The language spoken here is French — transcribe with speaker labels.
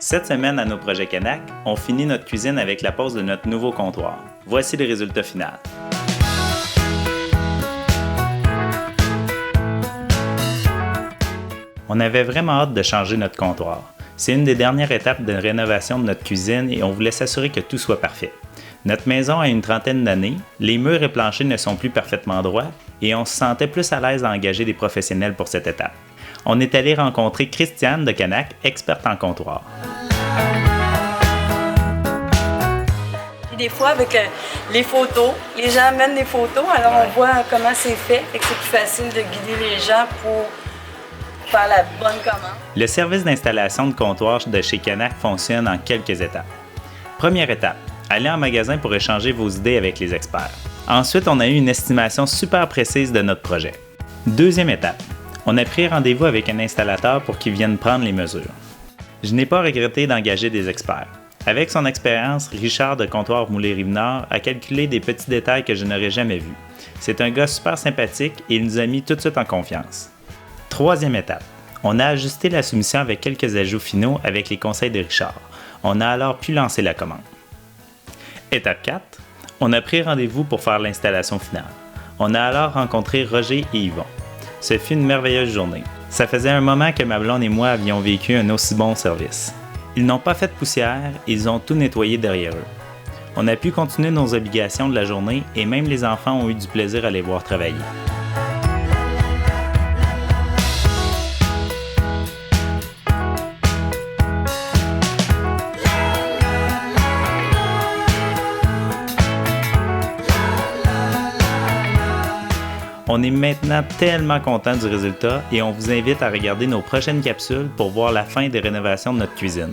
Speaker 1: Cette semaine à nos projets Canac, on finit notre cuisine avec la pose de notre nouveau comptoir. Voici le résultat final. On avait vraiment hâte de changer notre comptoir. C'est une des dernières étapes de rénovation de notre cuisine et on voulait s'assurer que tout soit parfait. Notre maison a une trentaine d'années, les murs et planchers ne sont plus parfaitement droits et on se sentait plus à l'aise à engager des professionnels pour cette étape. On est allé rencontrer Christiane de Canac, experte en comptoir.
Speaker 2: Des fois, avec les photos, les gens amènent des photos, alors on voit comment c'est fait, et que c'est plus facile de guider les gens pour faire la bonne commande.
Speaker 1: Le service d'installation de comptoir de chez Canac fonctionne en quelques étapes. Première étape, allez en magasin pour échanger vos idées avec les experts. Ensuite, on a eu une estimation super précise de notre projet. Deuxième étape, on a pris rendez-vous avec un installateur pour qu'il vienne prendre les mesures. Je n'ai pas regretté d'engager des experts. Avec son expérience, Richard de Comptoir Moulay-Rive-Nord a calculé des petits détails que je n'aurais jamais vus. C'est un gars super sympathique et il nous a mis tout de suite en confiance. Troisième étape, on a ajusté la soumission avec quelques ajouts finaux avec les conseils de Richard. On a alors pu lancer la commande. Étape 4, on a pris rendez-vous pour faire l'installation finale. On a alors rencontré Roger et Yvon. Ce fut une merveilleuse journée. Ça faisait un moment que ma blonde et moi avions vécu un aussi bon service. Ils n'ont pas fait de poussière, ils ont tout nettoyé derrière eux. On a pu continuer nos obligations de la journée et même les enfants ont eu du plaisir à les voir travailler. On est maintenant tellement content du résultat et on vous invite à regarder nos prochaines capsules pour voir la fin des rénovations de notre cuisine.